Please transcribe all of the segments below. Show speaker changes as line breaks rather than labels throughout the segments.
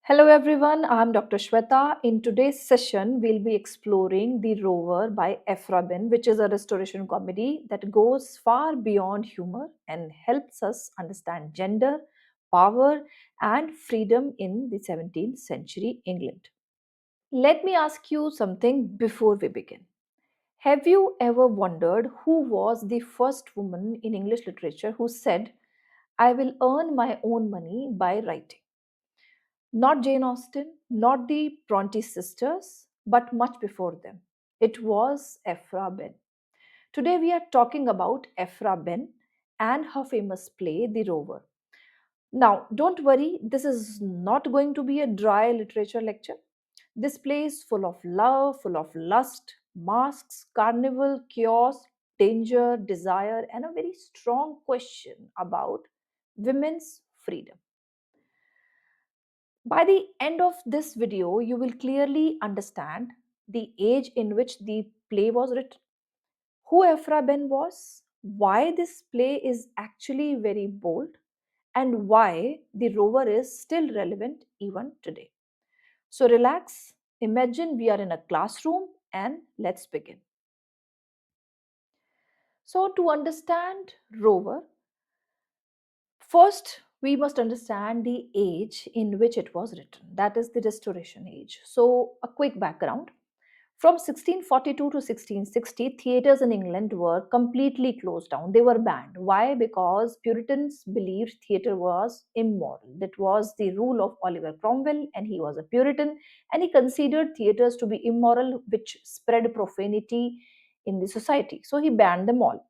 Hello everyone, I'm Dr. Shweta. In today's session, we'll be exploring The Rover by Aphra Behn, which is a restoration comedy that goes far beyond humor and helps us understand gender, power, and freedom in the 17th century England. Let me ask you something before we begin. Have you ever wondered who was the first woman in English literature who said, I will earn my own money by writing? Not Jane Austen, not the Bronte sisters, but much before them. It was Aphra Behn. Today we are talking about Aphra Behn and her famous play, The Rover. Now, don't worry, this is not going to be a dry literature lecture. This play is full of love, full of lust, masks, carnival, chaos, danger, desire, and a very strong question about women's freedom. By the end of this video, you will clearly understand the age in which the play was written, who Aphra Behn was, why this play is actually very bold, and why the rover is still relevant even today. So relax, imagine we are in a classroom, and let's begin. So, to understand rover, first, we must understand the age in which it was written. That is the Restoration Age. So, a quick background. From 1642 to 1660, theatres in England were completely closed down. They were banned. Why? Because Puritans believed theatre was immoral. That was the rule of Oliver Cromwell, and he was a Puritan, and he considered theatres to be immoral, which spread profanity in the society. So he banned them all.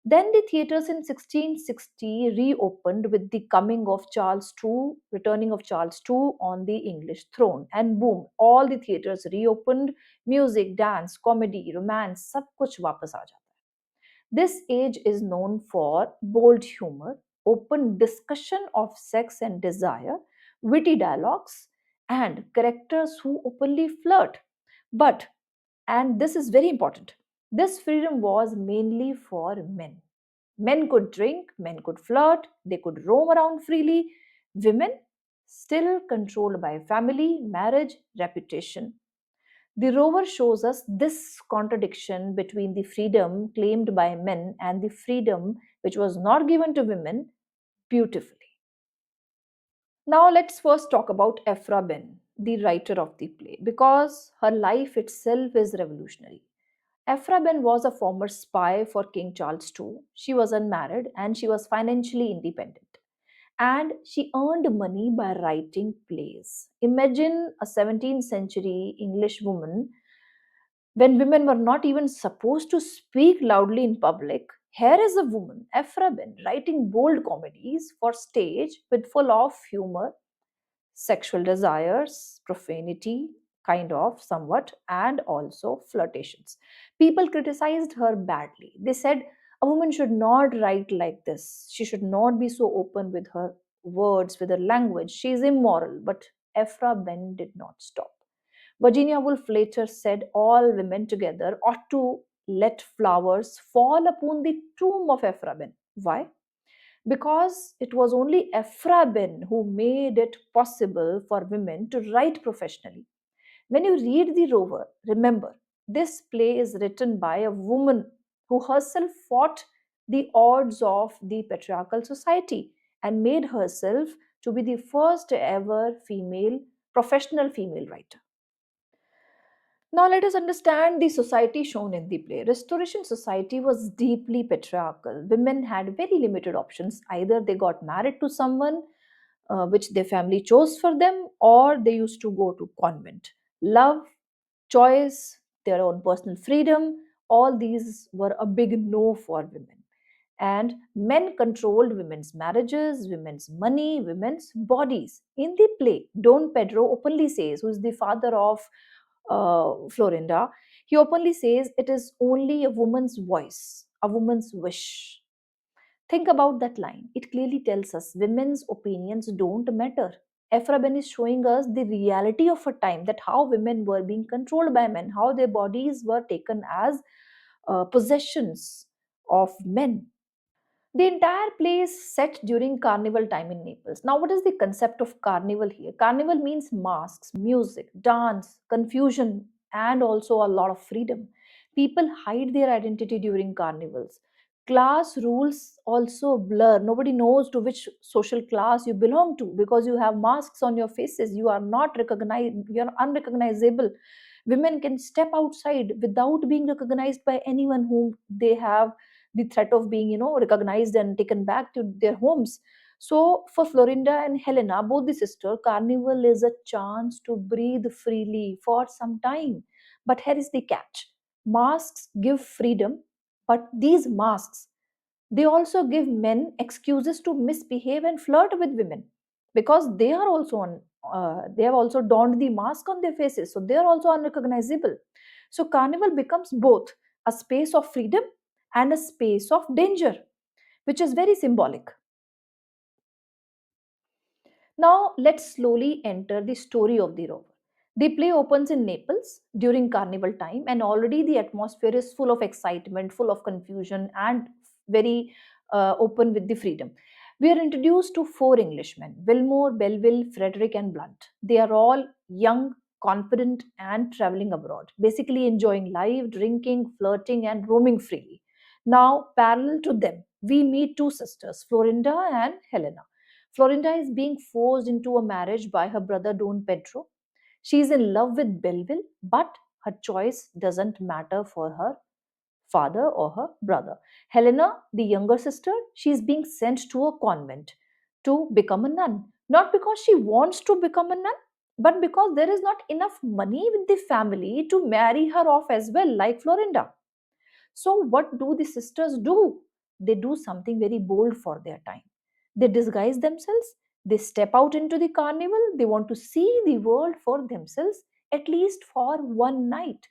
Then the theatres in 1660 reopened with the coming of Charles II, returning of Charles II on the English throne. And boom, all the theatres reopened, music, dance, comedy, romance, सब कुछ वापस आ जाता है. This age is known for bold humor, open discussion of sex and desire, witty dialogues, and characters who openly flirt. But, and this is very important, this freedom was mainly for men. Men could drink, men could flirt, they could roam around freely. Women, still controlled by family, marriage, reputation. The rover shows us this contradiction between the freedom claimed by men and the freedom which was not given to women beautifully. Now, let's first talk about Aphra Behn, the writer of the play, because her life itself is revolutionary. Aphra Behn was a former spy for King Charles II. She was unmarried and she was financially independent. And she earned money by writing plays. Imagine a 17th century English woman when women were not even supposed to speak loudly in public. Here is a woman, Aphra Behn, writing bold comedies for stage with full of humor, sexual desires, profanity, kind of, somewhat, and also flirtations. People criticized her badly. They said a woman should not write like this. She should not be so open with her words, with her language. She is immoral. But Aphra Behn did not stop. Virginia Woolf later said all women together ought to let flowers fall upon the tomb of Aphra Behn. Why? Because it was only Aphra Behn who made it possible for women to write professionally. When you read The Rover, remember this play is written by a woman who herself fought the odds of the patriarchal society and made herself to be the first ever female professional female writer. Now, let us understand the society shown in the play. Restoration society was deeply patriarchal. Women had very limited options. Either they got married to someone which their family chose for them, or they used to go to convent. Love, choice, their own personal freedom, all these were a big no for women. And men controlled women's marriages, women's money, women's bodies. In the play, Don Pedro openly says, who is the father of Florinda, he openly says it is only a woman's voice, a woman's wish. Think about that line. It clearly tells us women's opinions don't matter. Aphra Behn is showing us the reality of a time, that how women were being controlled by men, how their bodies were taken as possessions of men. The entire play is set during carnival time in Naples. Now, what is the concept of carnival here? Carnival means masks, music, dance, confusion, and also a lot of freedom. People hide their identity during carnivals. Class rules also blur. Nobody knows to which social class you belong to because you have masks on your faces. You are not recognized, you are unrecognizable. Women can step outside without being recognized by anyone whom they have the threat of being recognized and taken back to their homes. So for Florinda and Helena, both the sister, carnival is a chance to breathe freely for some time. But here is the catch: masks give freedom, but these masks, they also give men excuses to misbehave and flirt with women because they are also on they have also donned the mask on their faces, so they are also unrecognizable. So carnival becomes both a space of freedom and a space of danger, which is very symbolic. Now, let's slowly enter the story of the Rover. The play opens in Naples during carnival time, and already the atmosphere is full of excitement, full of confusion, and very open with the freedom. We are introduced to four Englishmen: Willmore, Belvile, Frederick, and Blunt. They are all young, confident, and traveling abroad, basically enjoying life, drinking, flirting, and roaming freely. Now, parallel to them, we meet two sisters, Florinda and Helena. Florinda is being forced into a marriage by her brother Don Pedro. She is in love with Belville, but her choice doesn't matter for her father or her brother. Helena, the younger sister, she is being sent to a convent to become a nun. Not because she wants to become a nun, but because there is not enough money with the family to marry her off as well, like Florinda. So, what do the sisters do? They do something very bold for their time. They disguise themselves, they step out into the carnival, they want to see the world for themselves, at least for one night.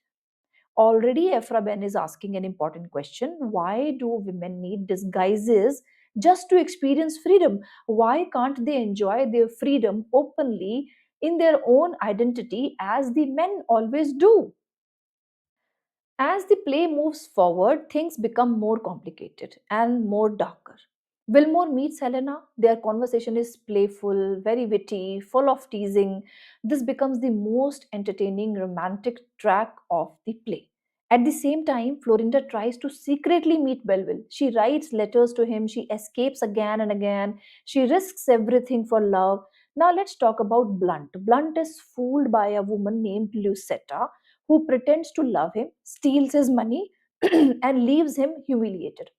Already, Aphra Behn is asking an important question: why do women need disguises just to experience freedom? Why can't they enjoy their freedom openly in their own identity as the men always do? As the play moves forward, things become more complicated and more darker. Wilmore meets Helena. Their conversation is playful, very witty, full of teasing. This becomes the most entertaining romantic track of the play. At the same time, Florinda tries to secretly meet Belville. She writes letters to him, she escapes again and again, she risks everything for love. Now, let's talk about Blunt. Blunt is fooled by a woman named Lucetta who pretends to love him, steals his money, and leaves him humiliated.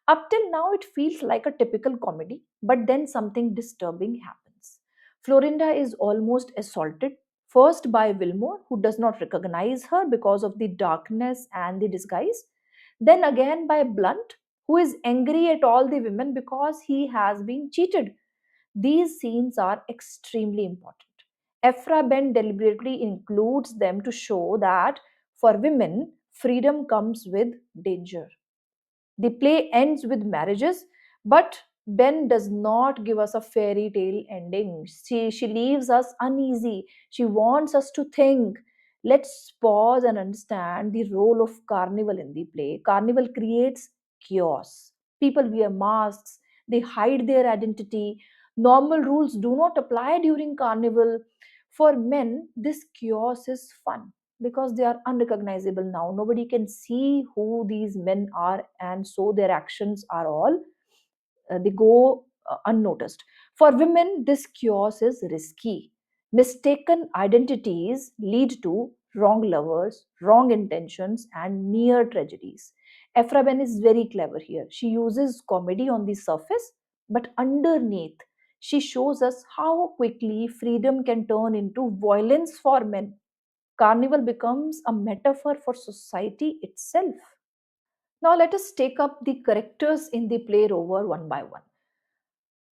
Up till now, it feels like a typical comedy, but then something disturbing happens. Florinda is almost assaulted, first by Wilmore, who does not recognize her because of the darkness and the disguise, then again by Blunt, who is angry at all the women because he has been cheated. These scenes are extremely important. Ephra Behn deliberately includes them to show that for women, freedom comes with danger. The play ends with marriages, but Ben does not give us a fairy tale ending. She leaves us uneasy. She wants us to think. Let's pause and understand the role of carnival in the play. Carnival creates chaos. People wear masks, they hide their identity. Normal rules do not apply during carnival. For men, this chaos is fun because they are unrecognizable now. Nobody can see who these men are, and so their actions are all they go unnoticed. For women, this chaos is risky. Mistaken identities lead to wrong lovers, wrong intentions, and near tragedies. Ephra Behn is very clever here. She uses comedy on the surface, but underneath, she shows us how quickly freedom can turn into violence for men. Carnival becomes a metaphor for society itself. Now, let us take up the characters in the play Rover one by one.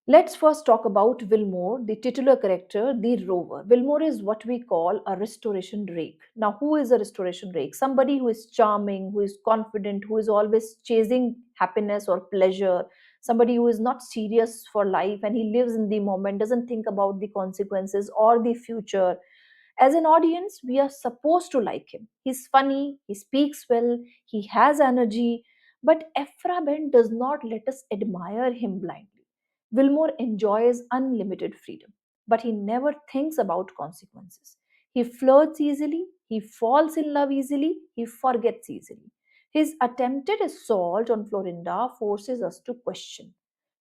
Let's first talk about Willmore, the titular character, the rover. Willmore is what we call a restoration rake. Now, who is a restoration rake? Somebody who is charming, who is confident, who is always chasing happiness or pleasure, somebody who is not serious for life and he lives in the moment, doesn't think about the consequences or the future. As an audience, we are supposed to like him. He's funny, he speaks well, he has energy, But Aphra Behn does not let us admire him blindly. Willmore enjoys unlimited freedom, but he never thinks about consequences. He flirts easily, he falls in love easily, he forgets easily. His attempted assault on Florinda forces us to question,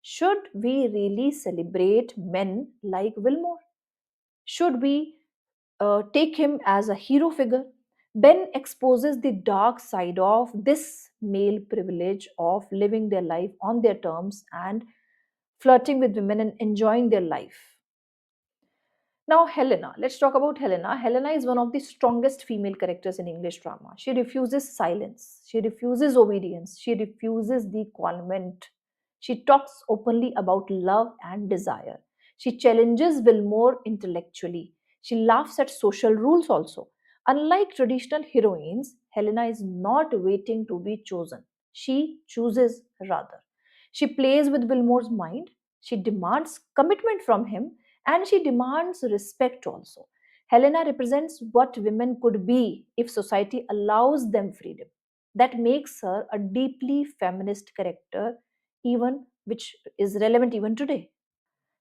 should we really celebrate men like Willmore? Should we take him as a hero figure? Ben exposes the dark side of this male privilege of living their life on their terms and flirting with women and enjoying their life. Now, Helena. Let's talk about Helena. Helena is one of the strongest female characters in English drama. She refuses silence, she refuses obedience, she refuses the convent. She talks openly about love and desire. She challenges Wilmore intellectually. She laughs at social rules also. Unlike traditional heroines, Helena is not waiting to be chosen. She chooses rather. She plays with Wilmore's mind. She demands commitment from him and she demands respect also. Helena represents what women could be if society allows them freedom. That makes her a deeply feminist character, even which is relevant even today.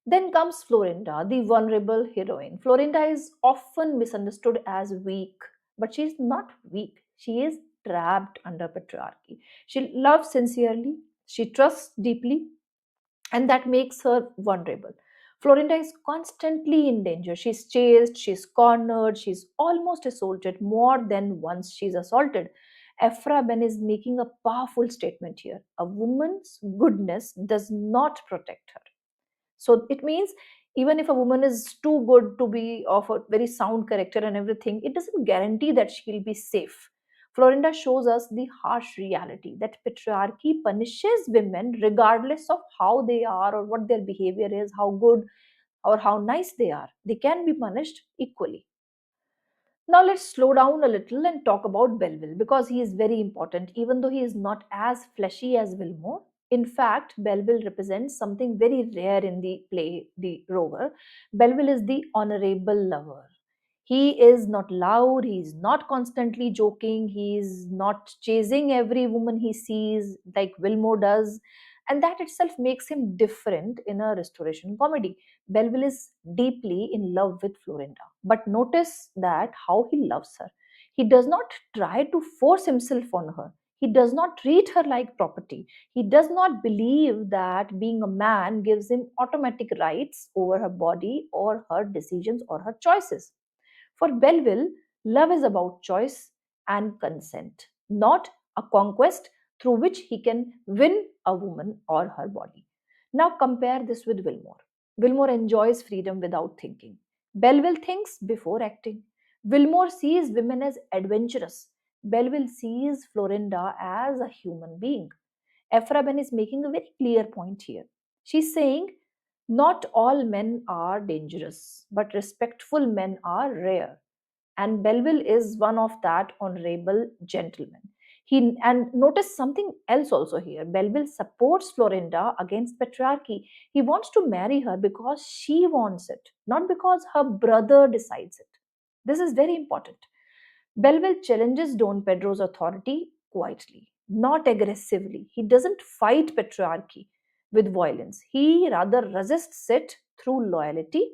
Then comes Florinda, the vulnerable heroine. Florinda is often misunderstood as weak, but she is not weak. She is trapped under patriarchy. She loves sincerely, she trusts deeply, and that makes her vulnerable. Florinda is constantly in danger. She's chased, she's cornered, she's almost assaulted more than once she's assaulted. Aphra Ben is making a powerful statement here. A woman's goodness does not protect her. So it means even if a woman is too good to be of a very sound character and everything, it doesn't guarantee that she'll be safe. Florinda shows us the harsh reality that patriarchy punishes women regardless of how they are or what their behavior is, how good or how nice they are. They can be punished equally. Now let's slow down a little and talk about Belville because he is very important, even though he is not as fleshy as Willmore. In fact, Belville represents something very rare in the play, The Rover. Belville is the honorable lover. He is not loud, he is not constantly joking, he is not chasing every woman he sees like Willmore does. And that itself makes him different in a restoration comedy. Belville is deeply in love with Florinda. But notice that how he loves her. He does not try to force himself on her. He does not treat her like property. He does not believe that being a man gives him automatic rights over her body or her decisions or her choices. For Belville, love is about choice and consent, not a conquest through which he can win a woman or her body. Now compare this with Wilmore. Wilmore enjoys freedom without thinking. Belville thinks before acting. Wilmore sees women as adventurous. Belville sees Florinda as a human being. Aphra Behn is making a very clear point here. She's saying not all men are dangerous, but respectful men are rare. And Belville is one of that honorable gentlemen. He and notice something else also here. Belville supports Florinda against patriarchy. He wants to marry her because she wants it, not because her brother decides it. This is very important. Belville challenges Don Pedro's authority quietly, not aggressively. He doesn't fight patriarchy with violence. He rather resists it through loyalty,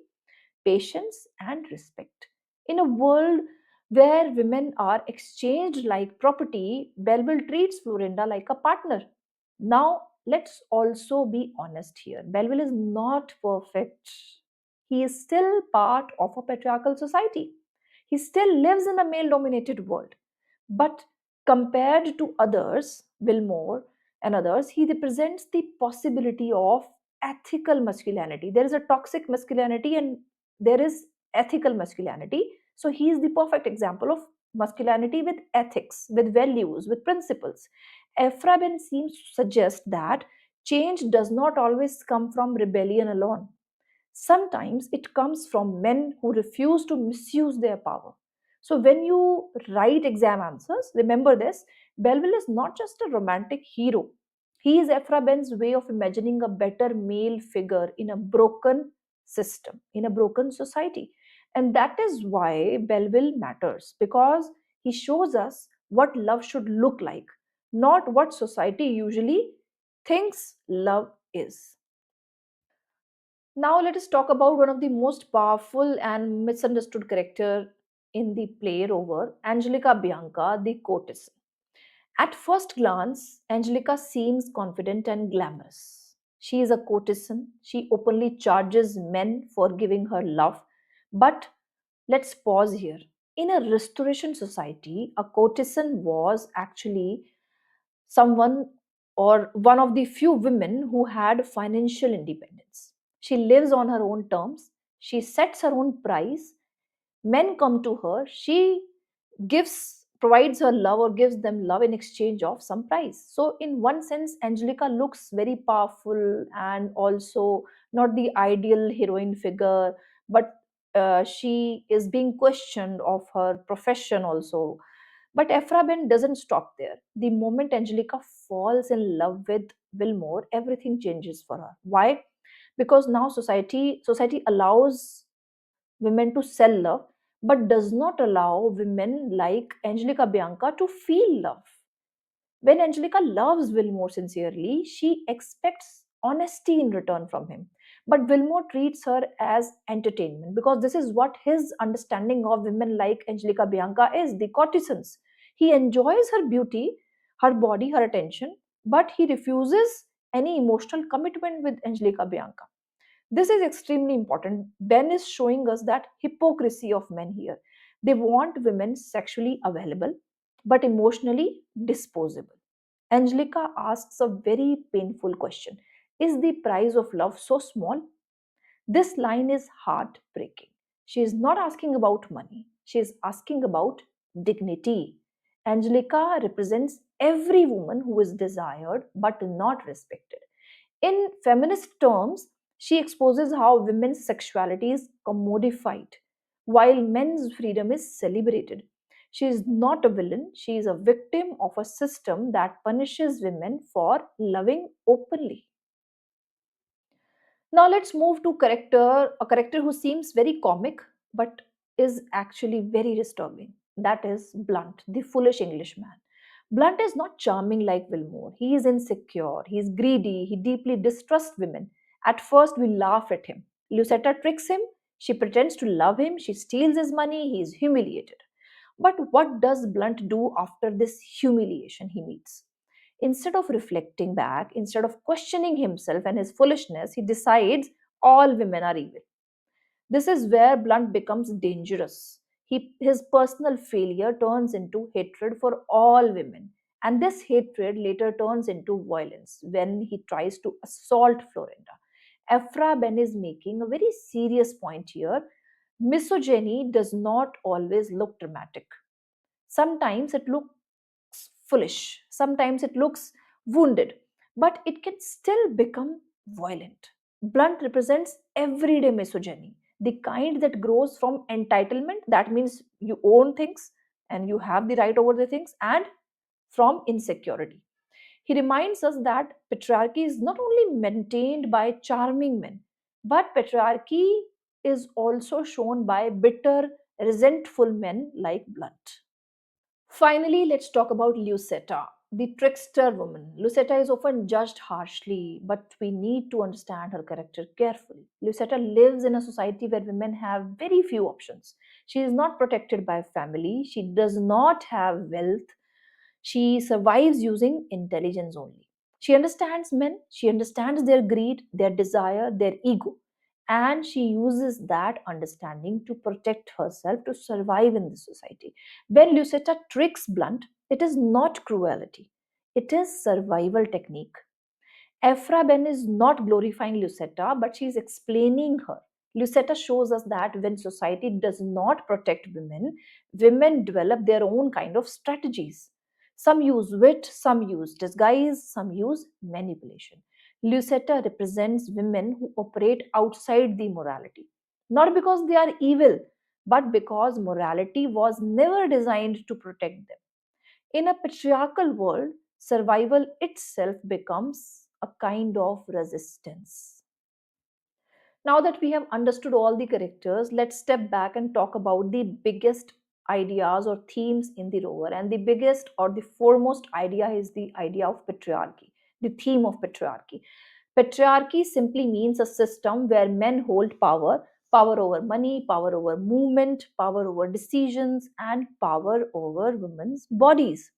patience, and respect. In a world where women are exchanged like property, Belville treats Florinda like a partner. Now, let's also be honest here. Belville is not perfect. He is still part of a patriarchal society. He still lives in a male dominated world. But compared to others, Wilmore and others, he represents the possibility of ethical masculinity. There is a toxic masculinity and there is ethical masculinity. So he is the perfect example of masculinity with ethics, with values, with principles. Aphra Behn seems to suggest that change does not always come from rebellion alone. Sometimes it comes from men who refuse to misuse their power. So when you write exam answers, remember this: Belville is not just a romantic hero. He is Aphra Behn's way of imagining a better male figure in a broken system, in a broken society. And that is why Belville matters because he shows us what love should look like, not what society usually thinks love is. Now let us talk about one of the most powerful and misunderstood character in the play Rover, Angelica Bianca, the courtesan. At first glance, Angelica seems confident and glamorous. She is a courtesan. She openly charges men for giving her love. But let's pause here. In a restoration society, a courtesan was actually someone or one of the few women who had financial independence. She lives on her own terms, she sets her own price. Men come to her, she provides her love or gives them love in exchange of some price. So in one sense, Angelica looks very powerful and also not the ideal heroine figure, but she is being questioned of her profession also. But Aphra Behn doesn't stop there. The moment Angelica falls in love with Willmore, everything changes for her. Why? Because now society allows women to sell love, but does not allow women like Angelica Bianca to feel love. When Angelica loves Willmore sincerely, she expects honesty in return from him. But Willmore treats her as entertainment because this is what his understanding of women like Angelica Bianca is, the courtesans. He enjoys her beauty, her body, her attention, but he refuses any emotional commitment with Angelica Bianca. This is extremely important. Ben is showing us that hypocrisy of men here. They want women sexually available but emotionally disposable. Angelica asks a very painful question. Is the price of love so small? This line is heartbreaking. She is not asking about money, she is asking about dignity. Angelica represents every woman who is desired but not respected. In feminist terms, she exposes how women's sexuality is commodified while men's freedom is celebrated. She is not a villain, she is a victim of a system that punishes women for loving openly. Now let's move to a character who seems very comic but is actually very disturbing. That is Blunt, the foolish Englishman. Blunt is not charming like Wilmore. He is insecure, he is greedy, he deeply distrusts women. At first, we laugh at him. Lucetta tricks him, she pretends to love him, she steals his money, he is humiliated. But what does Blunt do after this humiliation he meets? Instead of reflecting back, instead of questioning himself and his foolishness, he decides all women are evil. This is where Blunt becomes dangerous. His personal failure turns into hatred for all women. And this hatred later turns into violence when he tries to assault Florinda. Aphra Behn is making a very serious point here. Misogyny does not always look dramatic. Sometimes it looks foolish, sometimes it looks wounded, but it can still become violent. Blunt represents everyday misogyny, the kind that grows from entitlement, that means you own things and you have the right over the things, and from insecurity. He reminds us that patriarchy is not only maintained by charming men, but patriarchy is also shown by bitter, resentful men like Blunt. Finally, let's talk about Lucetta, the trickster woman. Lucetta is often judged harshly, but we need to understand her character carefully. Lucetta lives in a society where women have very few options. She is not protected by family, she does not have wealth, she survives using intelligence only. She understands men, she understands their greed, their desire, their ego, and she uses that understanding to protect herself to survive in this society. When Lucetta tricks Blunt, it is not cruelty, it is survival technique. Aphra Behn is not glorifying Lucetta, but she is explaining her. Lucetta shows us that when society does not protect women, women develop their own kind of strategies. Some use wit, some use disguise, some use manipulation. Lucetta represents women who operate outside the morality, not because they are evil, but because morality was never designed to protect them. In a patriarchal world, survival itself becomes a kind of resistance. Now that we have understood all the characters, let's step back and talk about the biggest ideas or themes in the Rover, and the biggest or the foremost idea is the idea of patriarchy, the theme of patriarchy. Patriarchy simply means a system where men hold power, power over money, power over movement, power over decisions, and power over women's bodies.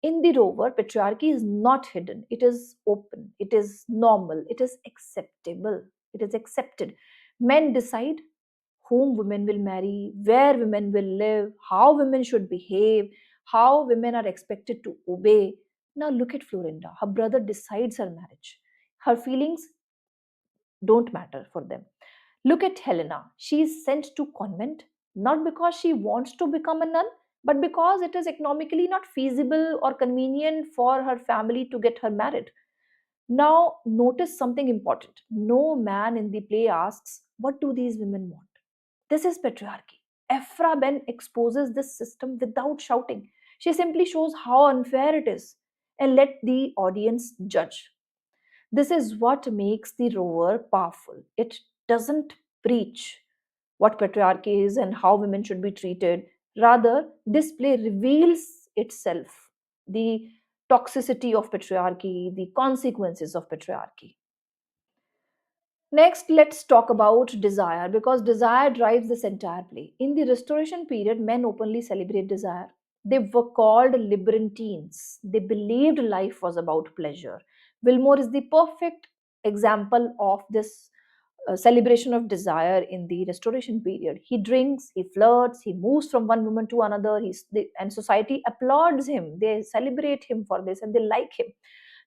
In the Rover, patriarchy is not hidden, it is open, it is normal, it is acceptable, it is accepted. Men decide whom women will marry, where women will live, how women should behave, how women are expected to obey. Now look at Florinda. Her brother decides her marriage. Her feelings don't matter for them. Look at Helena. She is sent to convent not because she wants to become a nun, but because it is economically not feasible or convenient for her family to get her married. Now, notice something important. No man in the play asks, what do these women want? This is patriarchy. Aphra Behn exposes this system without shouting. She simply shows how unfair it is and let the audience judge. This is what makes the Rover powerful. It doesn't preach what patriarchy is and how women should be treated. Rather, this play reveals itself, the toxicity of patriarchy, the consequences of patriarchy. Next, let's talk about desire because desire drives this entire play. In the Restoration period, men openly celebrate desire. They were called libertines. They believed life was about pleasure. Willmore is the perfect example of this celebration of desire in the Restoration period. He drinks, he flirts, he moves from one woman to another, and society applauds him. They celebrate him for this and they like him.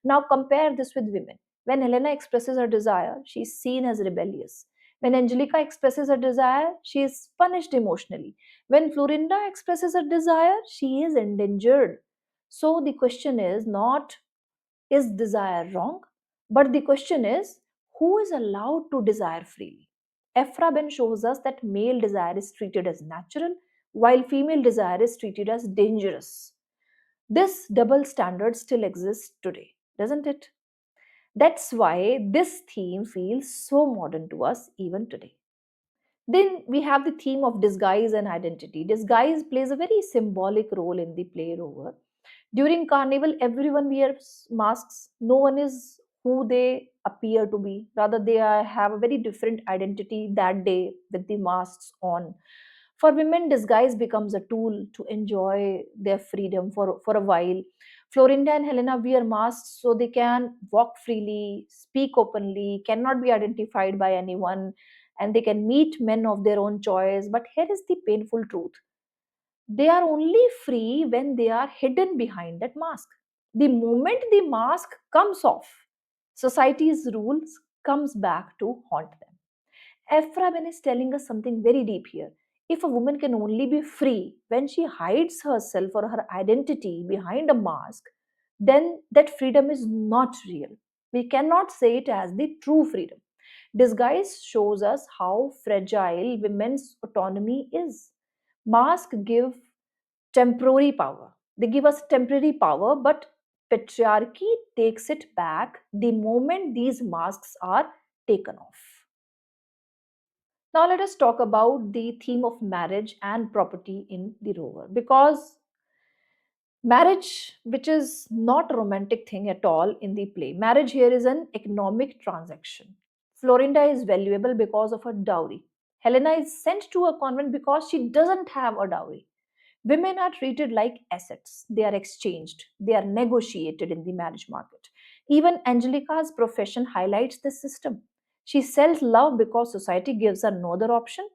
Now compare this with women. When Helena expresses her desire, she is seen as rebellious. When Angelica expresses her desire, she is punished emotionally. When Florinda expresses her desire, she is endangered. So the question is not, is desire wrong? But the question is, who is allowed to desire freely? Ephra Ben shows us that male desire is treated as natural, while female desire is treated as dangerous. This double standard still exists today, doesn't it? That's why this theme feels so modern to us even today. Then we have the theme of disguise and identity. Disguise plays a very symbolic role in the play Rover. During carnival, everyone wears masks. No one is who they appear to be. Rather, have a very different identity that day with the masks on. For women, disguise becomes a tool to enjoy their freedom for a while. Florinda and Helena wear masks so they can walk freely, speak openly, cannot be identified by anyone, and they can meet men of their own choice. But here is the painful truth, they are only free when they are hidden behind that mask. The moment the mask comes off, society's rules comes back to haunt them. Ephra Ben is telling us something very deep here. If a woman can only be free when she hides herself or her identity behind a mask, then that freedom is not real. We cannot say it as the true freedom. Disguise shows us how fragile women's autonomy is. Masks give temporary power. They give us temporary power, but patriarchy takes it back the moment these masks are taken off. Now, let us talk about the theme of marriage and property in the Rover because marriage, which is not a romantic thing at all in the play, marriage here is an economic transaction. Florinda is valuable because of her dowry. Helena is sent to a convent because she doesn't have a dowry. Women are treated like assets. They are exchanged. They are negotiated in the marriage market. Even Angelica's profession highlights this system. She sells love because society gives her no other option.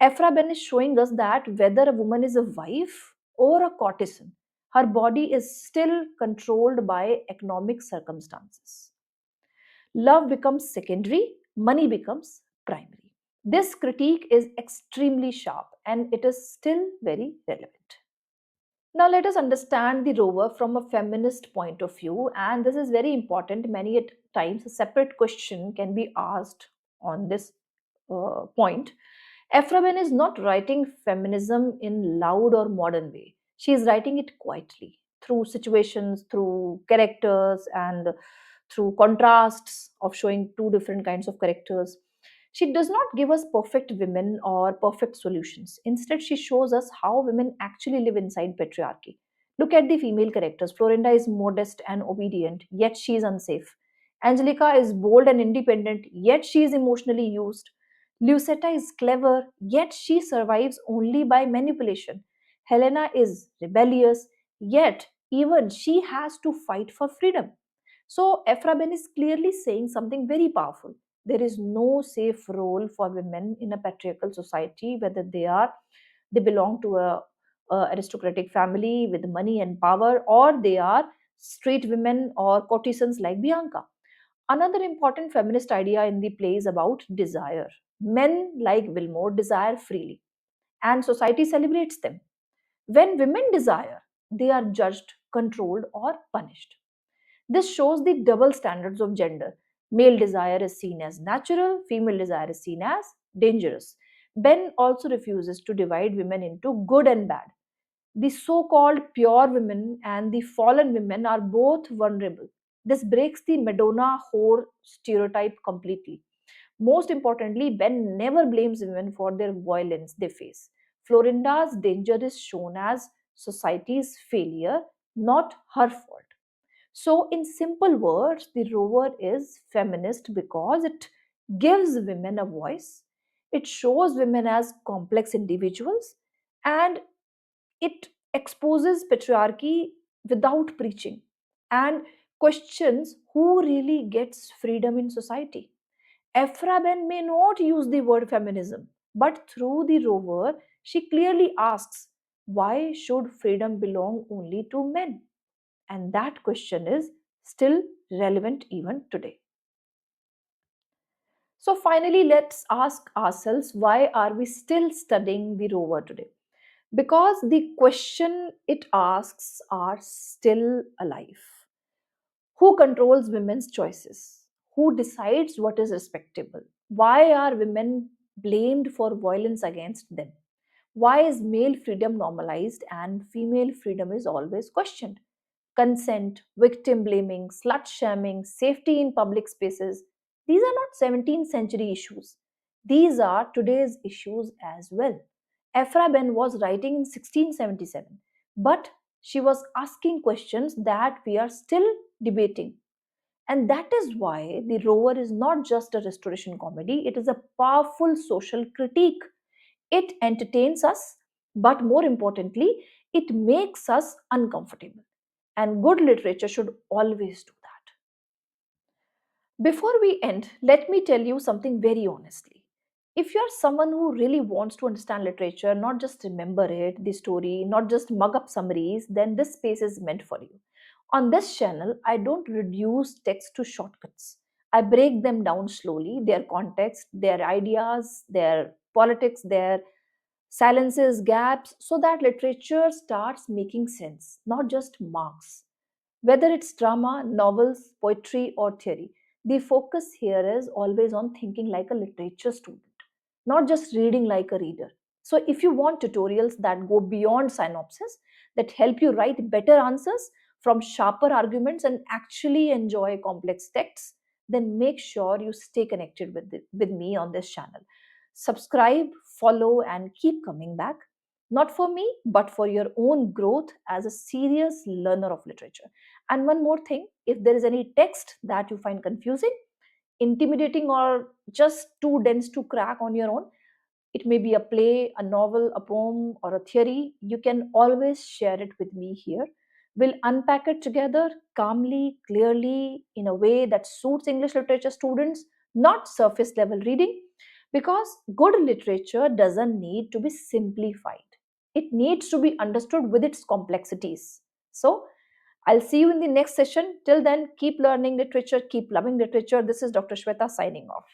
Ephra Ben is showing us that whether a woman is a wife or a courtesan, her body is still controlled by economic circumstances. Love becomes secondary, money becomes primary. This critique is extremely sharp and it is still very relevant. Now, let us understand the Rover from a feminist point of view, and this is very important. Many at times, a separate question can be asked on this point. Aphra Behn is not writing feminism in loud or modern way. She is writing it quietly through situations, through characters, and through contrasts of showing two different kinds of characters. She does not give us perfect women or perfect solutions. Instead, she shows us how women actually live inside patriarchy. Look at the female characters. Florinda is modest and obedient, yet she is unsafe. Angelica is bold and independent, yet she is emotionally used. Lucetta is clever, yet she survives only by manipulation. Hellena is rebellious, yet even she has to fight for freedom. So, Aphra Behn is clearly saying something very powerful. There is no safe role for women in a patriarchal society, whether they belong to a aristocratic family with money and power, or they are street women or courtesans like Bianca. Another important feminist idea in the play is about desire. Men like Willmore desire freely, and society celebrates them. When women desire, they are judged, controlled, or punished. This shows the double standards of gender. Male desire is seen as natural, female desire is seen as dangerous. Ben also refuses to divide women into good and bad. The so called pure women and the fallen women are both vulnerable. This breaks the Madonna whore stereotype completely. Most importantly, Ben never blames women for their violence they face. Florinda's danger is shown as society's failure, not her fault. So, in simple words, the rover is feminist because it gives women a voice, it shows women as complex individuals, and it exposes patriarchy without preaching and questions who really gets freedom in society. Ephra Behn may not use the word feminism, but through the rover, she clearly asks, why should freedom belong only to men? And that question is still relevant even today. So, finally, let's ask ourselves, why are we still studying the rover today? Because the question it asks are still alive. Who controls women's choices? Who decides what is respectable? Why are women blamed for violence against them? Why is male freedom normalized and female freedom is always questioned? Consent, victim blaming, slut shaming, safety in public spaces, these are not 17th century issues. These are today's issues as well. Ephra Behn was writing in 1677, but she was asking questions that we are still debating. And that is why The Rover is not just a restoration comedy, it is a powerful social critique. It entertains us, but more importantly, it makes us uncomfortable. And good literature should always do that. Before we end, let me tell you something very honestly. If you're someone who really wants to understand literature, not just remember it, the story, not just mug up summaries, then this space is meant for you. On this channel, I don't reduce text to shortcuts. I break them down slowly, their context, their ideas, their politics, their silences, gaps, so that literature starts making sense, not just marks. Whether it's drama, novels, poetry, or theory, the focus here is always on thinking like a literature student, not just reading like a reader. So, if you want tutorials that go beyond synopsis, that help you write better answers from sharper arguments and actually enjoy complex texts, then make sure you stay connected with me on this channel. Subscribe, follow, and keep coming back. Not for me, but for your own growth as a serious learner of literature. And one more thing, if there is any text that you find confusing, intimidating, or just too dense to crack on your own, it may be a play, a novel, a poem, or a theory, you can always share it with me here. We'll unpack it together calmly, clearly, in a way that suits English literature students, not surface level reading, because good literature doesn't need to be simplified. It needs to be understood with its complexities. So, I'll see you in the next session. Till then, keep learning literature, keep loving literature. This is Dr. Shweta signing off.